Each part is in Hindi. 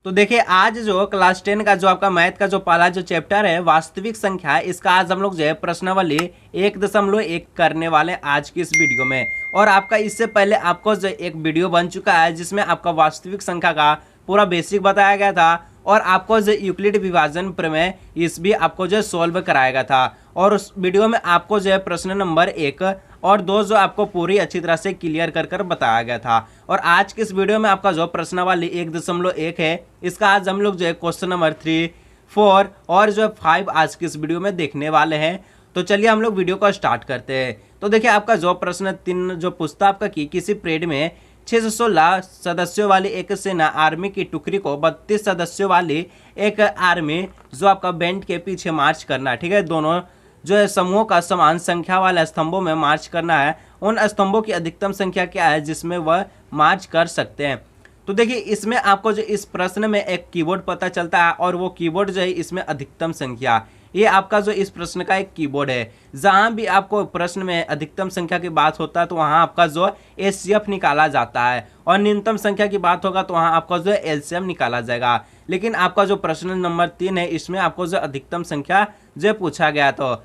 तो देखिए आज जो क्लास 10 का जो आपका मैथ का जो पहला जो चैप्टर है वास्तविक संख्या, इसका आज हम लोग जो है प्रश्नावली 1.1 करने वाले आज की इस वीडियो में। और आपका इससे पहले आपको जो एक वीडियो बन चुका है जिसमें आपका वास्तविक संख्या का पूरा बेसिक बताया गया था और आपको जो यूक्लिड विभाजन प्रमेय इस भी आपको जो सॉल्व कराया गया था। और उस वीडियो में आपको जो है प्रश्न नंबर 1 और 2 जो आपको पूरी अच्छी तरह से क्लियर कर बताया गया था। और आज की इस वीडियो में आपका जो प्रश्नावली 1.1 है, इसका आज हम लोग जो है क्वेश्चन नंबर 3, 4 और जो 5 आज की इस वीडियो में देखने वाले हैं। तो चलिए हम लोग वीडियो को स्टार्ट करते हैं। तो देखिए आपका जो प्रश्न 3 जो पूछता आपका कि किसी परेड में 616 सदस्यों वाली एक सेना आर्मी की टुकड़ी को 32 सदस्यों वाली एक आर्मी जो आपका बैंड के पीछे मार्च करना, ठीक है, दोनों जो है समूहों का समान संख्या वाले स्तंभों में मार्च करना है। उन स्तंभों की अधिकतम संख्या क्या है जिसमें वह मार्च कर सकते हैं। तो देखिए इसमें आपको जो इस प्रश्न में एक कीवर्ड पता चलता है और वो कीवर्ड जो है इसमें अधिकतम संख्या, ये आपका जो इस प्रश्न का एक कीवर्ड है। जहां भी आपको प्रश्न में अधिकतम संख्या की बात होता है तो वहां आपका जो एचसीएफ निकाला जाता है और न्यूनतम संख्या की बात होगा तो वहां आपका जो एलसीएम निकाला जाएगा। लेकिन आपका जो प्रश्न नंबर 3 है इसमें आपको जो अधिकतम संख्या जो पूछा गया तो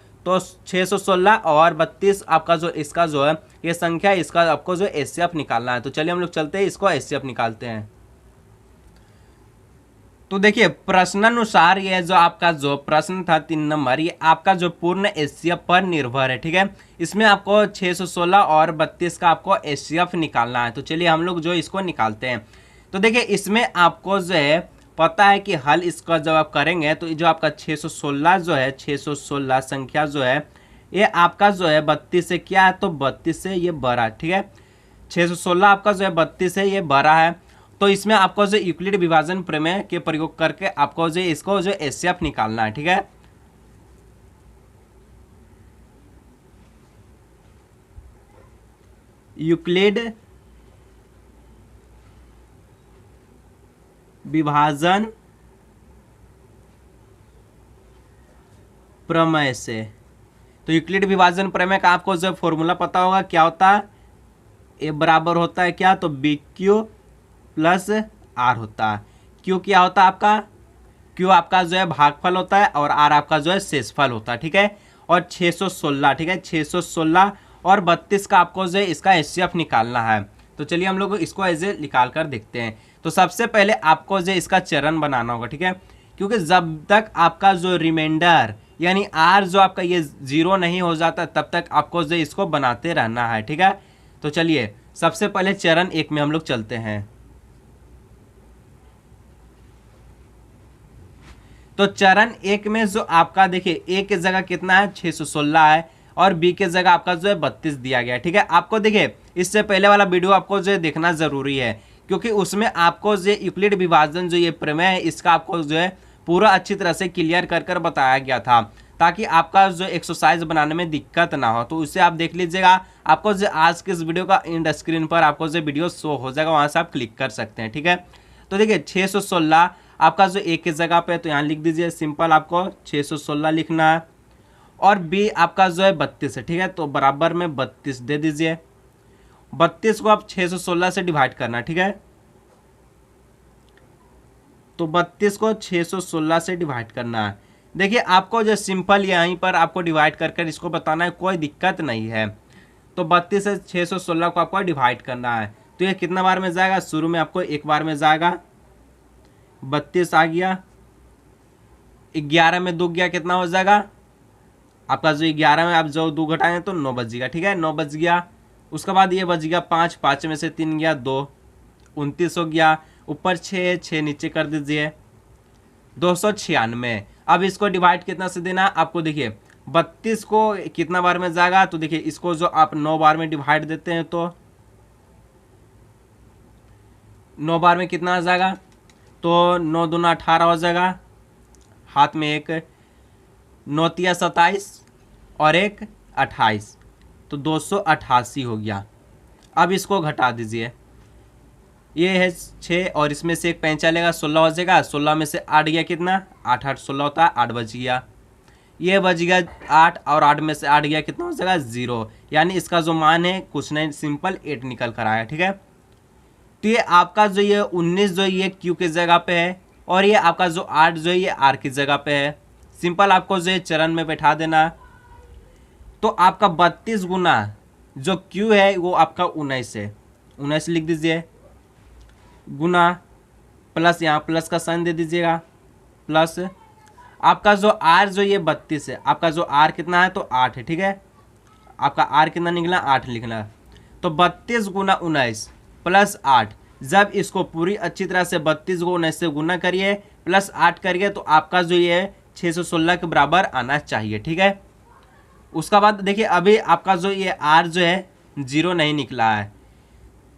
616 और 32 आपका जो इसका जो है ये संख्या, इसका आपको जो एचसीएफ निकालना है। तो चलिए हम लोग चलते हैं, इसको एचसीएफ निकालते हैं। तो देखिए प्रश्नानुसार ये जो आपका जो प्रश्न था 3 नंबर, ये आपका जो पूर्ण एचसीएफ पर निर्भर है, ठीक है। इसमें आपको 616 और 32 का आपको एचसीएफ निकालना है। तो चलिए हम लोग जो इसको निकालते हैं। तो देखिए इसमें आपको जो है पता है कि हल इसका जब आप करेंगे तो जो आपका 616 जो है 616 संख्या जो है ये आपका जो है 32 से क्या है, तो 32 से ये बड़ा, ठीक है। 616 आपका जो है 32 से ये बड़ा है। तो इसमें आपको जो यूक्लिड विभाजन प्रमेय के प्रयोग करके आपको जो इसको जो एचसीएफ निकालना है, ठीक है। यूक्लिड विभाजन प्रमेय से, तो यूक्लिड विभाजन प्रमेय का आपको जो फॉर्मूला पता होगा, क्या होता है, ए बराबर होता है क्या, तो बी क्यू प्लस आर होता है। क्यू क्या होता है आपका, क्यू आपका जो है भागफल होता है और आर आपका जो है शेषफल होता है, ठीक है। और 616, ठीक है, 616 और 32 का आपको जो है इसका एचसीएफ निकालना है। तो चलिए हम लोग इसको ऐसे निकाल कर देखते हैं। तो सबसे पहले आपको जो इसका चरण बनाना होगा, ठीक है, क्योंकि जब तक आपका जो रिमाइंडर यानी आर जो आपका ये 0 नहीं हो जाता तब तक आपको जो इसको बनाते रहना है, ठीक है। तो चलिए सबसे पहले चरण 1 में हम लोग चलते हैं। तो चरण 1 में जो आपका देखिए ए की जगह कितना है, 616 है और बी के जगह आपका जो है 32 दिया गया है, ठीक है। आपको देखिए इससे पहले वाला वीडियो आपको जो है देखना जरूरी है क्योंकि उसमें आपको जो यूक्लिड विभाजन जो ये प्रमेय है इसका आपको जो है पूरा अच्छी तरह से क्लियर कर बताया गया था ताकि आपका जो एक्सरसाइज बनाने में दिक्कत ना हो। तो उसे आप देख लीजिएगा, आपको जो आज के इस वीडियो का एंड स्क्रीन पर आपको जो वीडियो शो हो जाएगा, वहां से आप क्लिक कर सकते हैं, ठीक है। तो देखिए 616 आपका जो ए की जगह पे तो यहाँ लिख दीजिए, सिंपल आपको 616 लिखना है और बी आपका जो है 32 है, ठीक है। तो बराबर में 32 दे दीजिए। 32 को आप 616 से डिवाइड करना, ठीक है। तो 32 को 616 से डिवाइड करना है। देखिए आपको जो सिंपल यहीं पर आपको डिवाइड कर इसको बताना है, कोई दिक्कत नहीं है। तो 32 से 616 को आपको डिवाइड करना है। तो ये कितना बार में जाएगा, शुरू में आपको एक बार में जाएगा, 32 आ गया, 11 में 2 गया, कितना हो जाएगा आपका जो 11 में आप जो 2 घटाएंगे तो 9 बच गया, ठीक है, 9 बच गया। उसके बाद ये बच गया 5, 5 में से 3 गया 2, 29 हो गया। ऊपर 6 नीचे कर दीजिए, 296। अब इसको डिवाइड कितना से देना आपको, देखिए 32 को कितना बार में जाएगा, तो देखिए इसको जो आप 9 बार में डिवाइड देते हैं तो 9 बार में कितना आ जाएगा, तो 9 दूना 18 हो जाएगा, हाथ में एक 9 तिया 27 और एक 28, तो 288 हो गया। अब इसको घटा दीजिए, ये है 6 और इसमें से एक 5 चलेगा, 16 हो जाएगा। 16 में से 8 गया, कितना 8 8 16 होता है, 8 बच गया। ये बच गया 8 और 8 में से 8 गया, कितना हो जाएगा 0, यानी इसका जो मान है कुछ नहीं, सिंपल 8 निकल कर आया, ठीक है। तो ये आपका जो ये 19 जो ये क्यू के जगह पे है, और ये आपका जो 8 जो है ये आर की जगह पे है। सिंपल आपको जो है चरण में बैठा देना है। तो आपका 32 गुना जो क्यू है वो आपका 19 है, 19 लिख दीजिए, गुना प्लस यहाँ प्लस का साइन दे दीजिएगा, प्लस आपका जो आर जो ये 32 है, आपका जो आर कितना है तो 8 है, ठीक है। आपका आर कितना निकला 8 लिखना। तो 32 गुना 19 प्लस 8, जब इसको पूरी अच्छी तरह से 32 को 19 से गुना करिए प्लस 8 करिए तो आपका जो ये 616 के बराबर आना चाहिए, ठीक है। उसका बाद देखिए अभी आपका जो ये आर जो है 0 नहीं निकला है,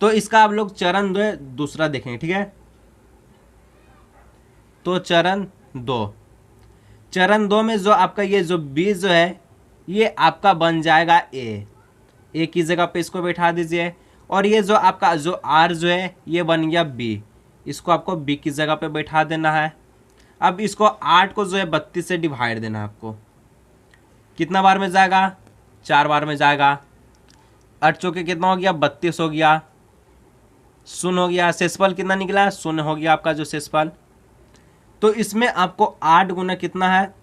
तो इसका आप लोग चरण जो है दूसरा देखेंगे, ठीक है। तो चरण दो में जो आपका ये जो बी जो है ये आपका बन जाएगा ए की जगह पे इसको बैठा दीजिए, और ये जो आपका जो आर जो है ये बन गया बी, इसको आपको बी की जगह पे बैठा देना है। अब इसको 8 को जो है 32 से डिवाइड देना है आपको। कितना बार में जाएगा 4 बार में जाएगा। 8 चौके कितना हो गया 32 हो गया, शून्य हो गया, शेषफल कितना निकला शून्य हो गया आपका जो शेषफल। तो इसमें आपको 8 गुना कितना है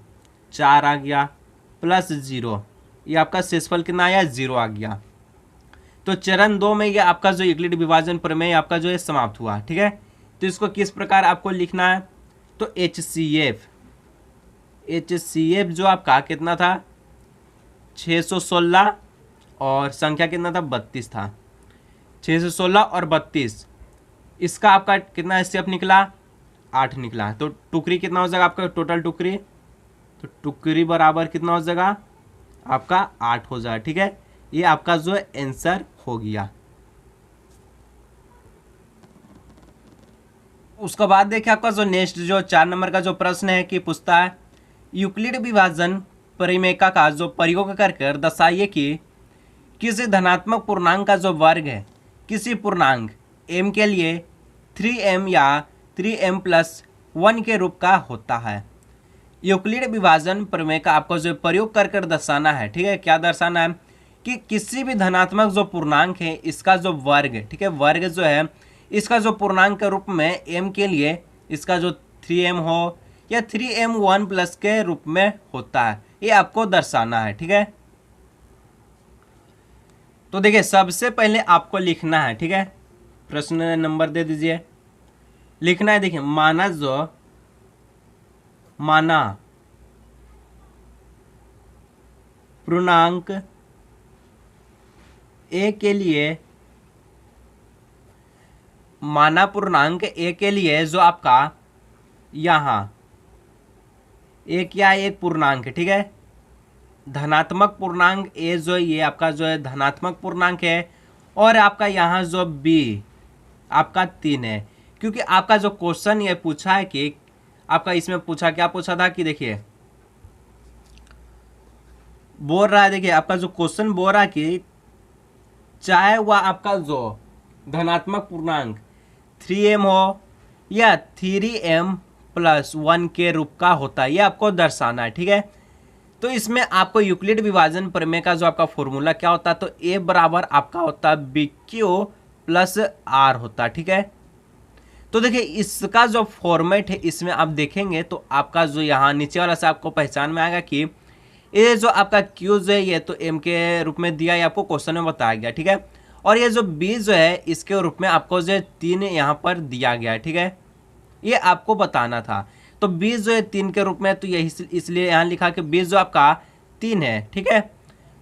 4 आ गया, प्लस 0, ये आपका शेषफल कितना आया 0 आ गया। तो चरण 2 में ये आपका जो यूक्लिड विभाजन प्रमेय आपका जो है समाप्त हुआ, ठीक है। तो इसको किस प्रकार आपको लिखना है, तो HCF जो आपका कितना था 616 और संख्या कितना था 32 था, 616 और 32, इसका आपका कितना स्टेप निकला 8 निकला। तो टुकड़ी कितना हो जाएगा आपका टोटल टुकड़ी, तो टुकड़ी बराबर कितना हो जाएगा आपका 8 हो जाएगा, ठीक है। ये आपका जो आंसर हो गया। उसके बाद देखिए आपका जो नेक्स्ट जो 4 नंबर का जो प्रश्न है कि पूछता है यूक्लिड विभाजन परिमेय का जो प्रयोग कर दर्शाइए कि किसी धनात्मक पूर्णांक का जो वर्ग है किसी पूर्णांक m के लिए 3m या 3m प्लस 1 के रूप का होता है। यूक्लिड विभाजन प्रमेय का आपको जो प्रयोग कर दर्शाना है, ठीक है। क्या दर्शाना है कि किसी भी धनात्मक जो पूर्णांक है इसका जो वर्ग है, ठीक है, वर्ग जो है इसका जो पूर्णांक के रूप में m के लिए इसका जो 3m हो या 3m 1 प्लस के रूप में होता है, ये आपको दर्शाना है, ठीक है। तो देखिए सबसे पहले आपको लिखना है, ठीक है, प्रश्न नंबर दे दीजिए, लिखना है। देखिए माना पूर्णांक ए के लिए, माना पूर्णांक ए के लिए जो आपका यहाँ एक पूर्णांक है, ठीक है, धनात्मक पूर्णांक ए जो ये आपका जो है धनात्मक पूर्णांक है, और आपका यहाँ जो बी आपका 3 है। क्योंकि आपका जो क्वेश्चन ये पूछा है कि आपका इसमें पूछा क्या पूछा था कि देखिए बोल रहा है, देखिए आपका जो क्वेश्चन बोल रहा है कि चाहे वह आपका जो धनात्मक पूर्णांक 3m हो या 3m प्लस 1 के रूप का होता है, ये आपको दर्शाना है, ठीक है। तो इसमें आपको यूक्लिड विभाजन प्रमेय का जो आपका फॉर्मूला क्या होता है, तो a बराबर आपका होता है BQ प्लस R होता है, ठीक है। तो देखिए इसका जो फॉर्मेट है इसमें आप देखेंगे तो आपका जो यहाँ नीचे वाला से आपको पहचान में आएगा कि ये जो आपका Q जो है ये तो m के रूप में दिया, ये आपको क्वेश्चन में बताया गया, ठीक है। और ये जो B जो है इसके रूप में आपको जो 3 यहाँ पर दिया गया है, ठीक है, ये आपको बताना था। तो 20 जो है 3 के रूप में, तो यही इसलिए यहाँ लिखा कि 20 जो आपका 3 है, ठीक है।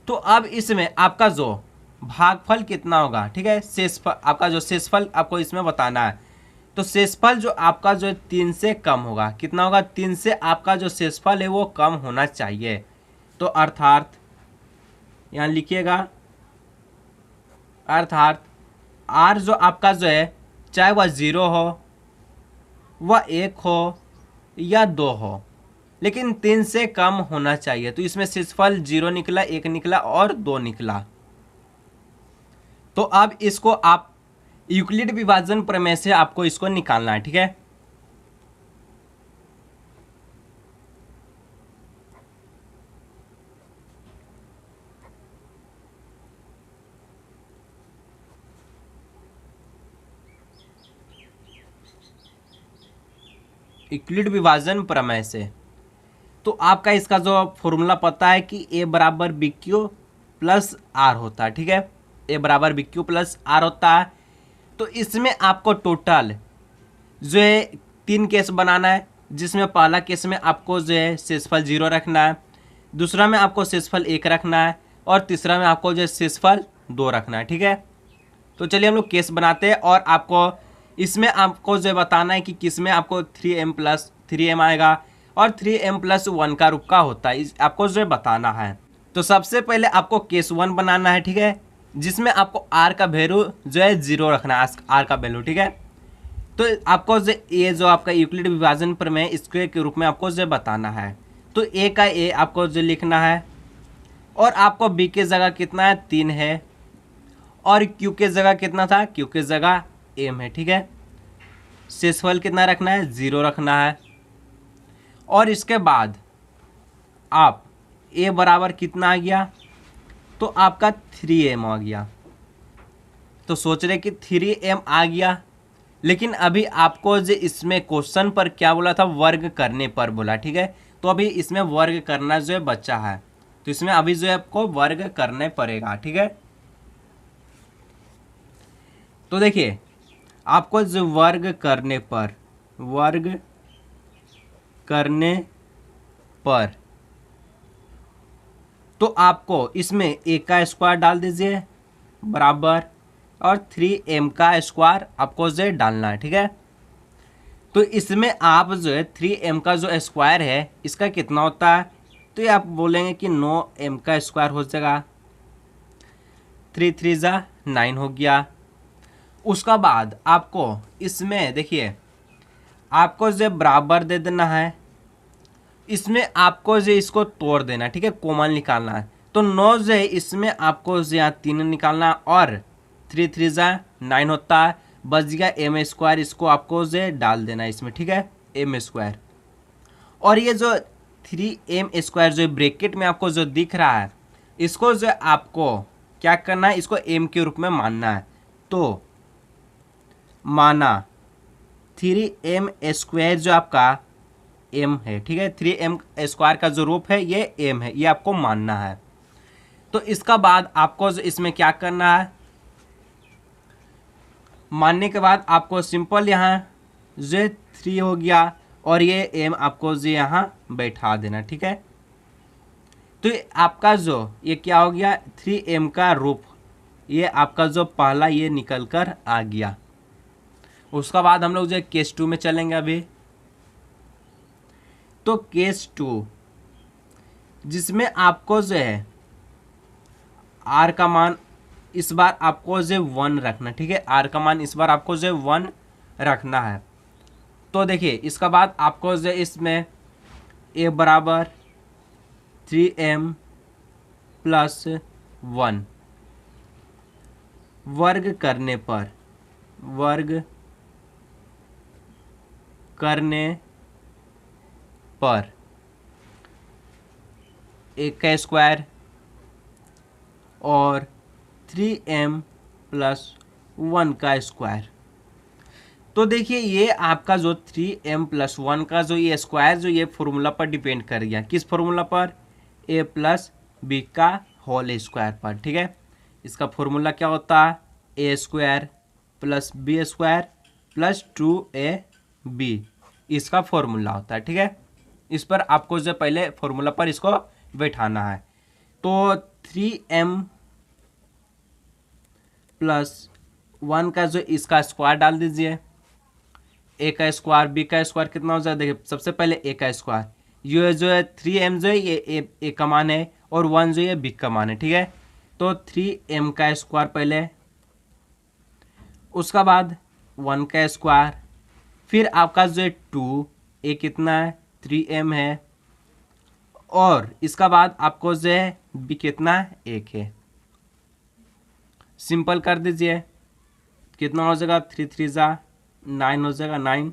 तो अब इसमें आपका जो भागफल कितना होगा, ठीक है, शेषफल आपका जो शेषफल आपको इसमें बताना है। तो शेषफल जो आपका जो 3 से कम होगा, कितना होगा 3 से आपका जो शेषफल है वो कम होना चाहिए। तो अर्थात यहाँ लिखिएगा, अर्थात r जो आपका जो है चाहे वह 0 हो वह 1 हो या 2 हो, लेकिन 3 से कम होना चाहिए। तो इसमें शेषफल 0 निकला, 1 निकला और 2 निकला। तो अब इसको आप यूक्लिड विभाजन प्रमेय से आपको इसको निकालना है, ठीक है। यूक्लिड विभाजन प्रमेय से। तो आपका इसका जो फॉर्मूला पता है कि ए बराबर बी क्यू प्लस आर होता है, ठीक है, ए बराबर बी क्यू प्लस आर होता है। तो इसमें आपको टोटल जो है 3 केस बनाना है, जिसमें पहला केस में आपको जो है शेषफल 0 रखना है, दूसरा में आपको शेषफल 1 रखना है, और तीसरा में आपको जो है शेषफल 2 रखना है, ठीक है। तो चलिए हम लोग केस बनाते हैं, और आपको इसमें आपको जो है बताना है कि किस में आपको 3m प्लस 3m आएगा और 3m प्लस 1 का रूप का होता है, आपको जो है बताना है। तो सबसे पहले आपको केस 1 बनाना है, ठीक है, जिसमें आपको r का वैल्यू जो है 0 रखना है, r का वैल्यू, ठीक है। तो आपको जो ये जो आपका यूक्लिड विभाजन प्रमेय इसके के रूप में आपको जो बताना है। तो ए का ए आपको जो लिखना है, और आपको बी के जगह कितना है 3 है, और क्यू के जगह कितना था, क्यू के जगह एम है, ठीक है। शेषफल कितना रखना है 0 रखना है, और इसके बाद आप ए बराबर कितना आ गया, तो आपका 3m आ गया। तो सोच रहे कि 3m आ गया, लेकिन अभी आपको जो इसमें क्वेश्चन पर क्या बोला था, वर्ग करने पर बोला, ठीक है। तो अभी इसमें वर्ग करना जो है बच्चा है, तो इसमें अभी जो है आपको वर्ग करने पड़ेगा, ठीक है। तो देखिए आपको जो वर्ग करने पर तो आपको इसमें a का स्क्वायर डाल दीजिए बराबर, और 3m का स्क्वायर आपको जो डालना है, ठीक है। तो इसमें आप जो है 3m का जो स्क्वायर है इसका कितना होता है, तो ये आप बोलेंगे कि 9m का स्क्वायर हो जाएगा, 3 3 जा 9 हो गया। उसका बाद आपको इसमें देखिए आपको जो बराबर दे देना है, इसमें आपको जो इसको तोड़ देना, ठीक है, कॉमन निकालना है। तो 9 जो है इसमें आपको जो यहाँ 3 निकालना, और 3 3 जा 9 होता है, बच गया m स्क्वायर, इसको आपको जो डाल देना है इसमें, ठीक है, m स्क्वायर। और ये जो 3m स्क्वायर जो ब्रैकेट में आपको जो दिख रहा है, इसको जो आपको क्या करना है, इसको m के रूप में मानना है। तो माना 3m स्क्वायर जो आपका m है, ठीक है, 3m स्क्वायर का जो रूप है ये m है, ये आपको मानना है। तो इसका बाद आपको जो इसमें क्या करना है, मानने के बाद आपको सिंपल यहाँ जो 3 हो गया, और ये m आपको जो यहाँ बैठा देना, ठीक है। तो आपका जो ये क्या हो गया, 3m का रूप, ये आपका जो पहला ये निकल कर आ गया। उसका बाद हम लोग जो केस 2 में चलेंगे अभी। तो केस 2 जिसमें आपको जो है r का मान इस बार आपको जो 1 रखना, ठीक है, r का मान इस बार आपको जो 1 रखना है। तो देखिए इसका बाद आपको जो इसमें a बराबर 3m प्लस 1 वर्ग करने पर a का स्क्वायर और 3m प्लस 1 का स्क्वायर। तो देखिए ये आपका जो 3m प्लस 1 का जो ये स्क्वायर जो ये फॉर्मूला पर डिपेंड कर गया, किस फॉर्मूला पर, a प्लस बी का होल स्क्वायर पर, ठीक है। इसका फॉर्मूला क्या होता है, a square plus B square plus 2ab, इसका फॉर्मूला होता है, ठीक है। इस पर आपको जो पहले फॉर्मूला पर इसको बैठाना है। तो 3m प्लस 1 का जो इसका स्क्वायर डाल दीजिए, a का स्क्वायर बी का स्क्वायर कितना हो जाए, देखिए सबसे पहले a का स्क्वायर, ये जो है 3m जो है ये a का मान है, और 1 जो है b का मान है, ठीक है। तो 3m का स्क्वायर पहले, उसका बाद 1 का स्क्वायर, फिर आपका जो है 2a कितना है 3m है, और इसका बाद आपको जो है b कितना है 1 है। सिंपल कर दीजिए, कितना हो जाएगा 3 3 जा 9 हो जाएगा, 9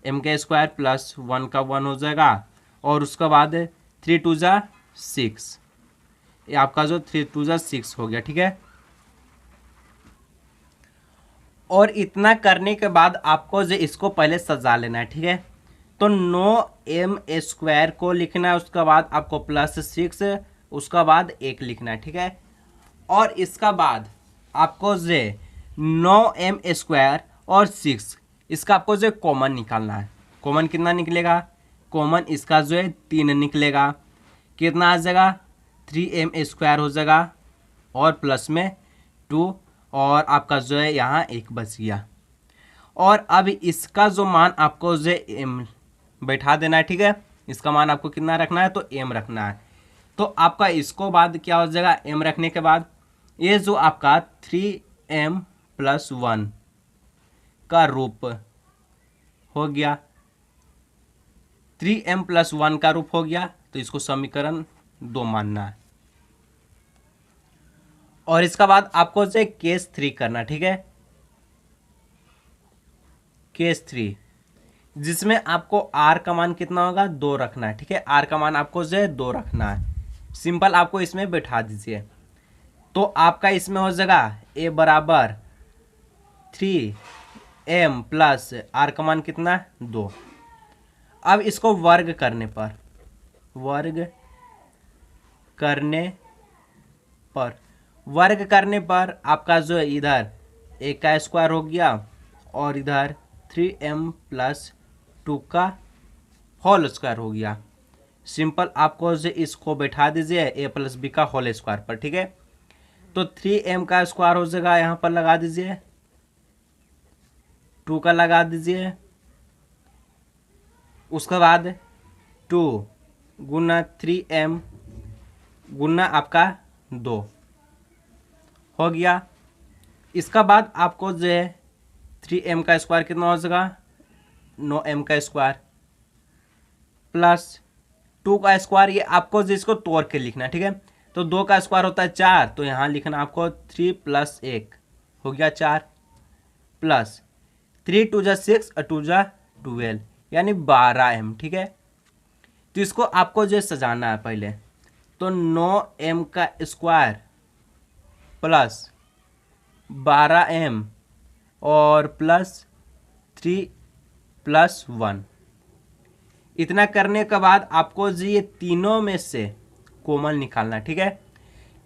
m का स्क्वायर प्लस 1 का 1 हो जाएगा, और उसका बाद 3 2 जा 6, ये आपका जो 3 2 जा 6 हो गया, ठीक है। और इतना करने के बाद आपको जो इसको पहले सजा लेना है, ठीक है। तो 9m² को लिखना है, उसके बाद आपको +6, उसका बाद 1 लिखना है, ठीक है। और इसका बाद आपको जो 9m² और 6 इसका आपको जो कॉमन निकालना है। कॉमन कितना निकलेगा? कॉमन इसका जो है 3 निकलेगा। कितना आ जाएगा? 3m² हो जाएगा और प्लस में 2 और आपका जो है यहाँ 1 बच गया। और अब इसका जो मान आपको जो m बैठा देना है, ठीक है। इसका मान आपको कितना रखना है? तो m रखना है। तो आपका इसको बाद क्या हो जाएगा? m रखने के बाद ये जो आपका 3m+1 का रूप हो गया, 3m+1 का रूप हो गया, तो इसको समीकरण 2 मानना है। और इसका बाद आपको जो केस 3 करना, ठीक है। केस 3 जिसमें आपको r का मान कितना होगा? 2 रखना है, ठीक है। r का मान आपको जो है 2 रखना है। सिंपल आपको इसमें बैठा दीजिए, तो आपका इसमें हो जाएगा a बराबर 3m प्लस r का मान कितना? 2। अब इसको वर्ग करने पर आपका जो है इधर a का स्क्वायर हो गया और इधर 3m+2 का होल स्क्वायर हो गया। सिंपल आपको जो इसको बैठा दीजिए a + b का होल स्क्वायर पर, ठीक है। तो 3m का स्क्वायर हो जाएगा, यहाँ पर लगा दीजिए, 2 का लगा दीजिए, उसके बाद 2 गुना 3m गुना आपका 2 हो गया। इसका बाद आपको जो है 3m का स्क्वायर कितना हो जाएगा? 9m का स्क्वायर प्लस 2 का स्क्वायर, ये आपको जिसको तोड़ के लिखना है, ठीक है। तो 2 का स्क्वायर होता है 4, तो यहाँ लिखना आपको 3 + 1 हो गया 4 प्लस 3 × 2 = 6 और 2 × 12 यानी 12m, ठीक है। तो इसको आपको जो सजाना है पहले, तो 9m का स्क्वायर प्लस 12m और प्लस 3 + 1। इतना करने के बाद आपको जो ये तीनों में से कॉमन निकालना, ठीक है।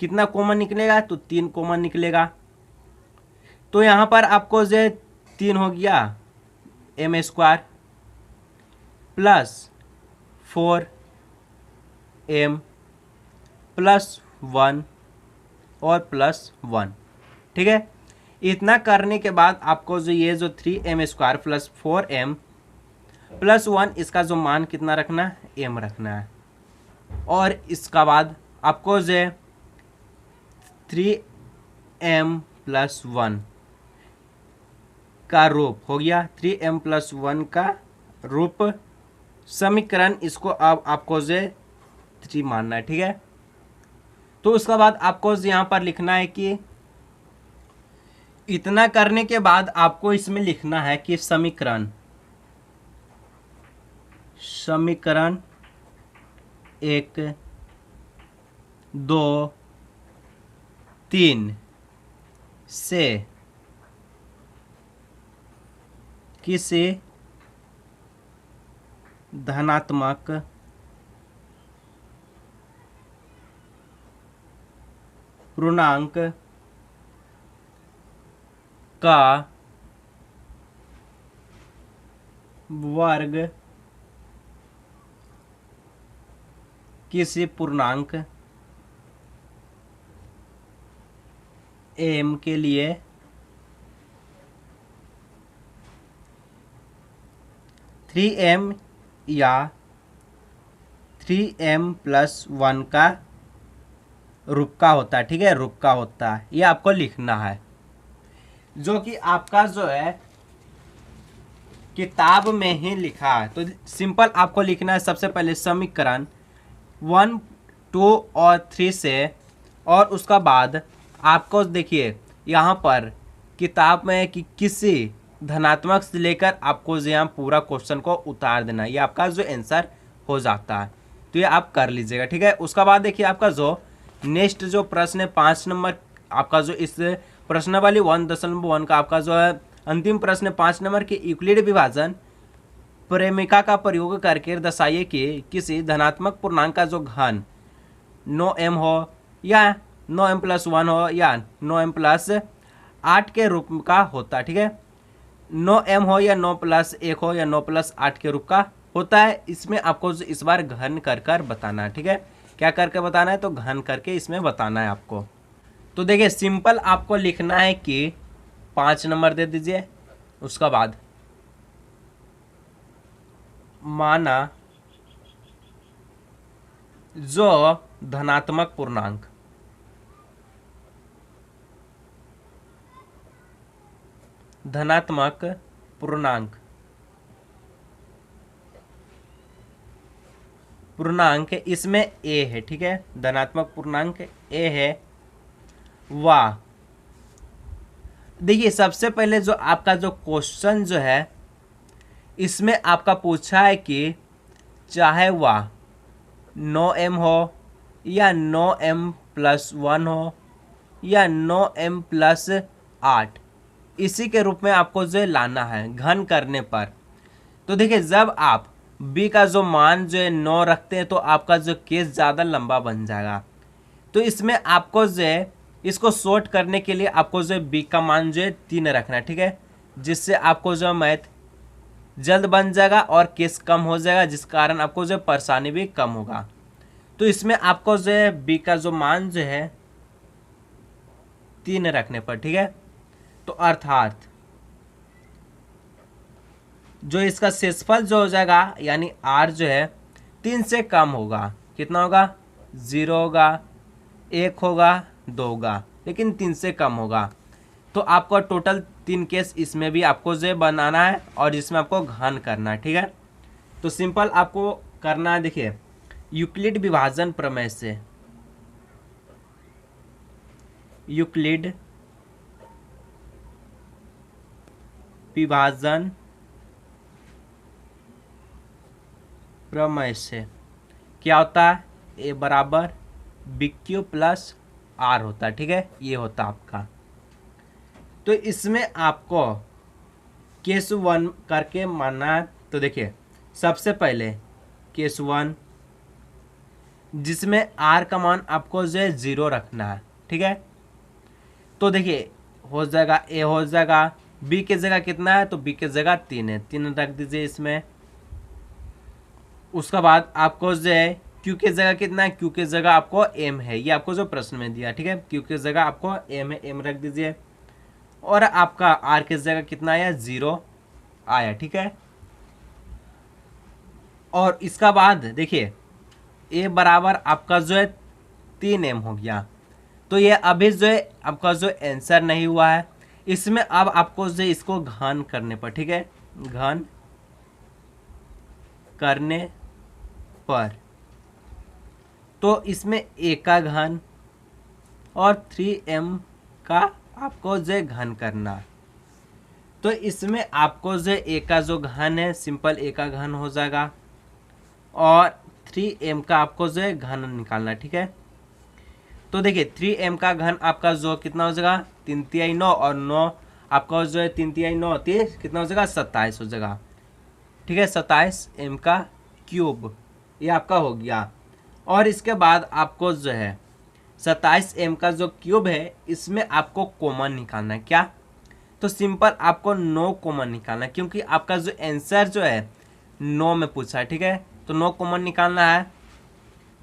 कितना कॉमन निकलेगा? तो 3 कॉमन निकलेगा। तो यहाँ पर आपको जो 3 हो गया m² प्लस 4m प्लस 1 और प्लस 1, ठीक है। इतना करने के बाद आपको जो ये जो 3m² प्लस 4m प्लस 1 इसका जो मान कितना रखना है? m रखना है। और इसका बाद आपको जो 3m+1 का रूप हो गया, 3m+1 का रूप समीकरण, इसको अब आपको जो 3 मानना है, ठीक है। तो उसका बाद आपको यहाँ पर लिखना है कि इतना करने के बाद आपको इसमें लिखना है कि समीकरण 1 2 3 से किसी धनात्मक पूर्णांक का वर्ग किसी पूर्णांक m के लिए थ्री m या 3m+1 का रूप का होता है, ठीक है। रूप का होता है, ये आपको लिखना है, जो कि आपका जो है किताब में ही लिखा है। तो सिंपल आपको लिखना है सबसे पहले समीकरण 1 2 और 3 से, और उसका बाद आपको देखिए यहाँ पर किताब में है कि किसी धनात्मक से लेकर आपको यहाँ पूरा क्वेश्चन को उतार देना, ये आपका जो आंसर हो जाता है। तो ये आप कर लीजिएगा, ठीक है। उसका बाद देखिए आपका जो नेक्स्ट जो प्रश्न है 5 नंबर, आपका जो इस प्रश्नावली 1.1 का आपका जो है अंतिम प्रश्न 5 नंबर के यूक्लिड विभाजन प्रेमिका का प्रयोग करके दर्शाइए कि किसी धनात्मक पूर्णांक का जो घन 9m हो या 9m+1 हो या 9m+8 के रूप का होता है। ठीक है, 9m हो या 9+1 हो या 9+8 के रूप का होता है। इसमें आपको इस बार घन कर कर बताना है। ठीक है, क्या करके बताना है? तो घन करके इसमें बताना है आपको। तो देखिए सिंपल आपको लिखना है कि 5 नंबर दे दीजिए। उसका बाद माना जो धनात्मक पूर्णांक पूर्णांक इसमें a है। ठीक है, धनात्मक पूर्णांक a है। वाह, देखिए सबसे पहले जो आपका जो क्वेश्चन जो है इसमें आपका पूछा है कि चाहे वह 9m हो या 9m+1 हो या 9m+8, इसी के रूप में आपको जो लाना है घन करने पर। तो देखिए जब आप b का जो मान जो है 9 रखते हैं तो आपका जो केस ज़्यादा लंबा बन जाएगा। तो इसमें आपको जो है इसको शॉर्ट करने के लिए आपको जो b का मान जो है 3 रखना है। ठीक है, जिससे आपको जो मैथ जल्द बन जाएगा और केस कम हो जाएगा, जिस कारण आपको जो परेशानी भी कम होगा। तो इसमें आपको जो है b का जो मान जो है 3 रखने पर। ठीक है, तो अर्थात जो इसका शेषफल जो हो जाएगा यानी r जो है 3 से कम होगा। कितना होगा? 0 होगा, 1 होगा, 2 होगा, लेकिन 3 से कम होगा। तो आपको टोटल 3 केस इसमें भी आपको जो बनाना है और इसमें आपको घन करना है। ठीक है, तो सिंपल आपको करना है। देखिए यूक्लिड विभाजन प्रमेय से, यूक्लिड विभाजन प्रमेय से क्या होता है? a बराबर BQ प्लस R होता है। ठीक है, ये होता है आपका। तो इसमें आपको केस 1 करके मानना है। तो देखिए सबसे पहले केस 1 जिसमें R का मान आपको जो है 0 रखना है। ठीक है, तो देखिए हो जाएगा a हो जाएगा, b की जगह कितना है? तो b की जगह 3 है, 3 रख दीजिए इसमें। उसका बाद आपको जो है q की जगह कितना है? q की जगह आपको m है, ये आपको जो प्रश्न में दिया। ठीक है, q की जगह आपको m है, m रख दीजिए। और आपका r की जगह कितना आया? 0 आया। ठीक है, और इसका बाद देखिए a बराबर आपका जो है 3m हो गया। तो ये अभी जो है आपका जो आंसर नहीं हुआ है। इसमें अब आपको जो इसको घन करने पर। ठीक है, घन करने पर तो इसमें a का घन और 3m का आपको जो घन करना। तो इसमें आपको जो a का जो घन है सिंपल a का घन हो जाएगा और 3m का आपको जो है घन निकालना। ठीक है, तो देखिए 3m का घन आपका जो कितना हो जाएगा? 3 तिहाई 9 और 9 आपका जो है 3 तिहाई 9 30 कितना हो जाएगा? 27 हो जाएगा। ठीक है, 27m का क्यूब ये आपका हो गया। और इसके बाद आपको जो है 27m का जो क्यूब है इसमें आपको कॉमन निकालना है। क्या? तो सिंपल आपको 9 कॉमन निकालना है, क्योंकि आपका जो आंसर जो है 9 में पूछा है। ठीक है, तो 9 कॉमन निकालना है।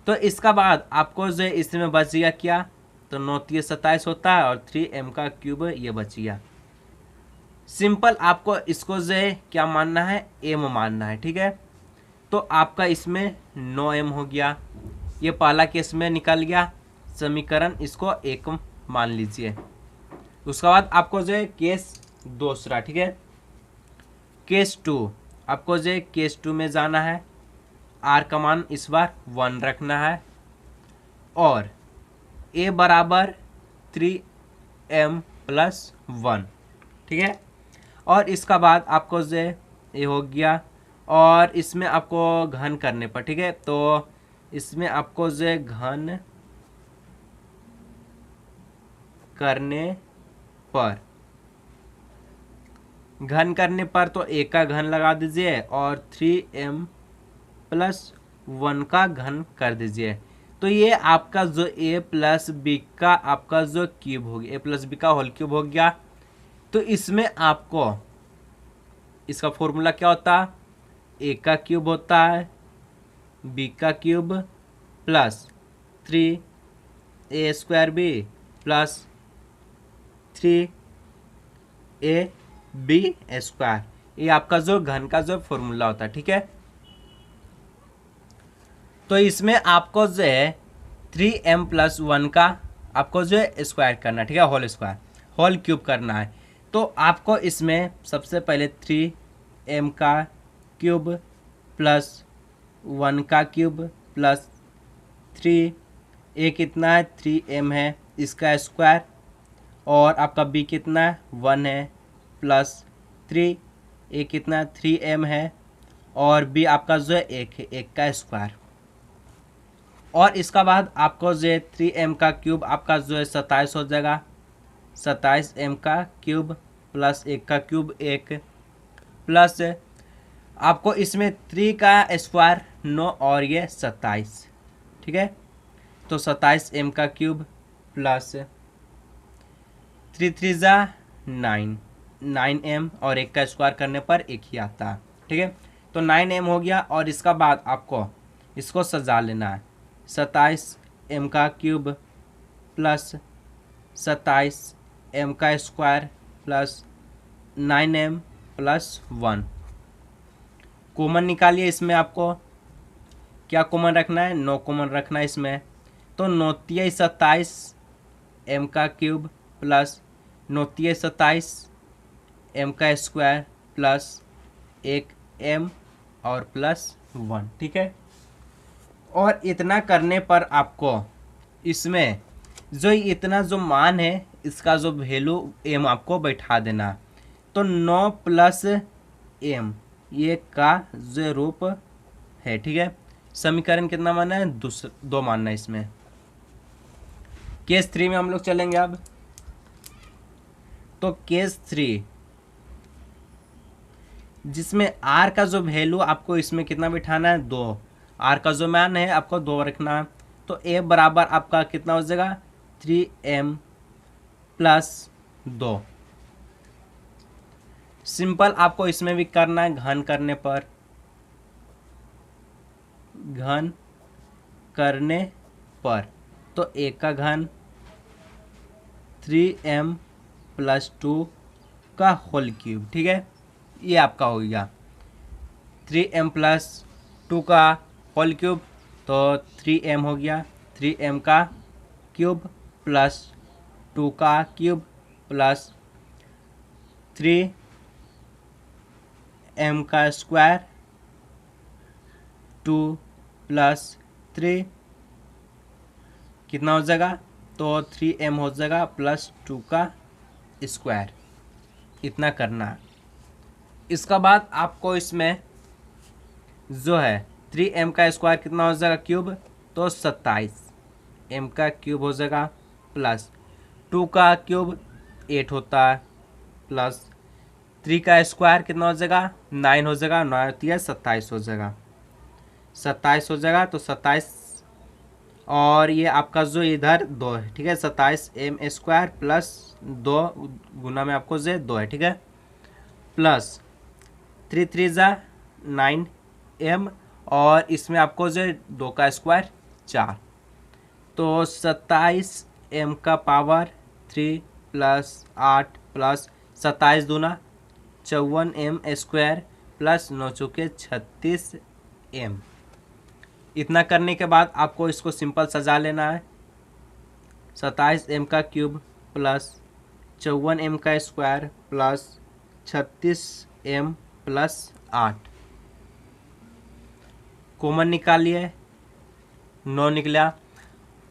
तो इसका बाद आपको जो है इसमें बच गया क्या? तो 9 3 27 होता है और 3m का क्यूब ये बच गया। सिंपल आपको इसको जो है क्या मानना है? m मानना है। ठीक है, तो आपका इसमें 9m हो गया। ये पहला केस में निकल गया समीकरण, इसको 1 मान लीजिए। उसके बाद आपको जो है केस दूसरा। ठीक है, केस 2 आपको जो है केस 2 में जाना है। r का मान इस बार 1 रखना है और a बराबर 3m+1। ठीक है, और इसका बाद आपको जो है ये हो गया और इसमें आपको घन करने पर। ठीक है, तो इसमें आपको जो है घन करने पर घन करने पर तो ए का घन लगा दीजिए और 3m+1 का घन कर दीजिए। तो ये आपका जो a प्लस बी का आपका जो क्यूब हो गया, a प्लस बी का होल क्यूब हो गया। तो इसमें आपको इसका फॉर्मूला क्या होता है, a का क्यूब होता है b का cube plus 3a² b plus 3ab²। ये आपका जो घन का जो फॉर्मूला होता है, ठीक है। तो इसमें आपको जो है 3m+1 का आपको जो है स्क्वायर करना है, ठीक है, होल स्क्वायर, होल क्यूब करना है। तो आपको इसमें सबसे पहले 3m का क्यूब प्लस 1 का क्यूब प्लस 3a कितना है 3m है इसका स्क्वायर, और आपका b कितना है 1 है प्लस 3a कितना है 3m है, और b आपका जो है 1 है, 1 का स्क्वायर। और इसका बाद आपको जो है 3m का क्यूब आपका जो है 27 हो जाएगा, 27m का क्यूब प्लस 1 का क्यूब 1 प्लस आपको इसमें 3 का स्क्वायर 9 और ये 27, ठीक है। तो 27m का क्यूब प्लस 3 3 जा 9, 9m और 1 का स्क्वायर करने पर 1 ही आता है, ठीक है। तो 9m हो गया। और इसका बाद आपको इसको सजा लेना है, 27m का क्यूब प्लस 27m का square plus 9m plus 1। Common निकालिए, इसमें आपको क्या कॉमन रखना है, 9 कॉमन रखना है इसमें। तो 9 तिया 27m का क्यूब प्लस 9 तिया 27m का स्क्वायर प्लस 1m और प्लस 1, ठीक है। और इतना करने पर आपको इसमें जो इतना जो मान है इसका जो वैल्यू m आपको बैठा देना। तो 9 प्लस m ये का जो रूप है, ठीक है। समीकरण कितना मानना है, 2 मानना है इसमें। केस 3 में हम लोग चलेंगे अब। तो केस 3 जिसमें r का जो वैल्यू आपको इसमें कितना बिठाना है 2, r का जो मान है आपको 2 रखना है। तो a बराबर आपका कितना हो जाएगा 3m प्लस 2। सिंपल आपको इसमें भी करना है घन करने पर, घन करने पर तो a का घन 3m प्लस 2 का होल क्यूब, ठीक है। ये आपका हो गया 3m प्लस 2 का होल क्यूब, तो 3m हो गया, 3m का क्यूब प्लस 2 का क्यूब प्लस 3m का स्क्वायर 2 प्लस 3 कितना हो जाएगा, तो 3m हो जाएगा प्लस 2 का स्क्वायर। इतना करना है। इसका बाद आपको इसमें जो है 3m का स्क्वायर कितना हो जाएगा क्यूब, तो 27m का क्यूब हो जाएगा प्लस 2 का क्यूब 8 होता है प्लस 3 का स्क्वायर कितना हो जाएगा 9 हो जाएगा, 9 होती है 27 हो जाएगा, 27 हो जाएगा। तो 27 और ये आपका जो इधर 2 है, ठीक है, 27m स्क्वायर प्लस 2 गुना में आपको जो 2 है, ठीक है, प्लस 3 3 जा 9m और इसमें आपको जो 2 का स्क्वायर 4। तो 27m का पावर 3 प्लस 8 प्लस 27 दूना 54m स्क्वायर प्लस 9 चौके 36m। इतना करने के बाद आपको इसको सिंपल सजा लेना है, 27m का क्यूब प्लस 54m का square plus 36m plus 8। Common निकालिए, 9 निकला,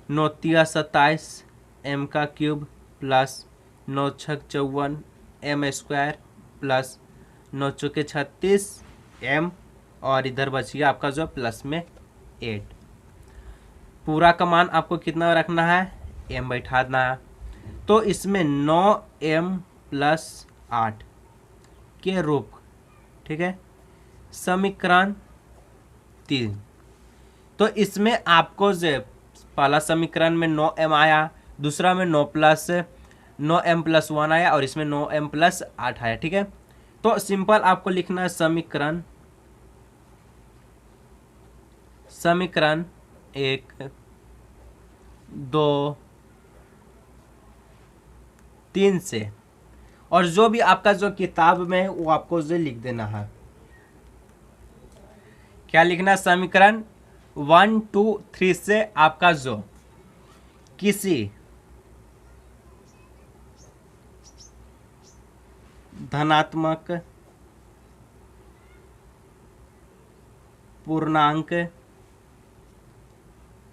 9 तिया 27m का क्यूब प्लस 9 छक 54m स्क्वायर प्लस 9 चौके 36m और इधर बच गया आपका जो प्लस में 8। पूरा का मान आपको कितना रखना है m बैठाना है। तो इसमें 9m प्लस 8 के रूप, ठीक है, समीकरण 3। तो इसमें आपको जो पहला समीकरण में 9m आया, दूसरा में 9m+1 आया और इसमें 9m+8 आया, ठीक है। तो सिंपल आपको लिखना है समीकरण 1, 2, 3 से, और जो भी आपका जो किताब में है वो आपको जो लिख देना है। क्या लिखना है? समीकरण 1, 2, 3 से आपका जो किसी धनात्मक पूर्णांक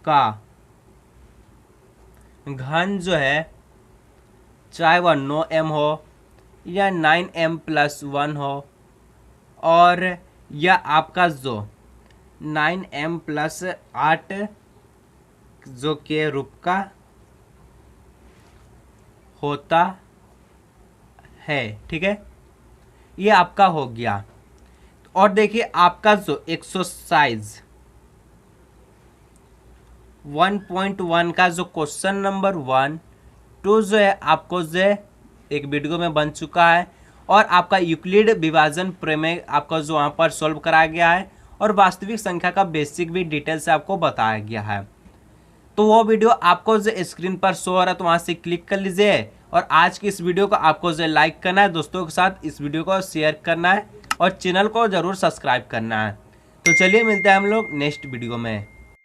का घन जो है, चाहे वह 9m हो या 9m+1 हो, और या आपका जो 9m+8 जो के रूप का होता है, ठीक है, ये आपका हो गया। और देखिए आपका जो एक्सरसाइज 1.1 का जो क्वेश्चन नंबर 1, 2 जो है आपको जो है एक वीडियो में बन चुका है, और आपका यूक्लिड विभाजन प्रमेय आपका जो वहाँ पर सॉल्व कराया गया है, और वास्तविक संख्या का बेसिक भी डिटेल से आपको बताया गया है। तो वो वीडियो आपको जो स्क्रीन पर शो हो रहा है, तो वहाँ से क्लिक कर लीजिए। और आज की इस वीडियो को आपको जो लाइक करना है, दोस्तों के साथ इस वीडियो को शेयर करना है, और चैनल को जरूर सब्सक्राइब करना है। तो चलिए मिलते हैं हम लोग नेक्स्ट वीडियो में।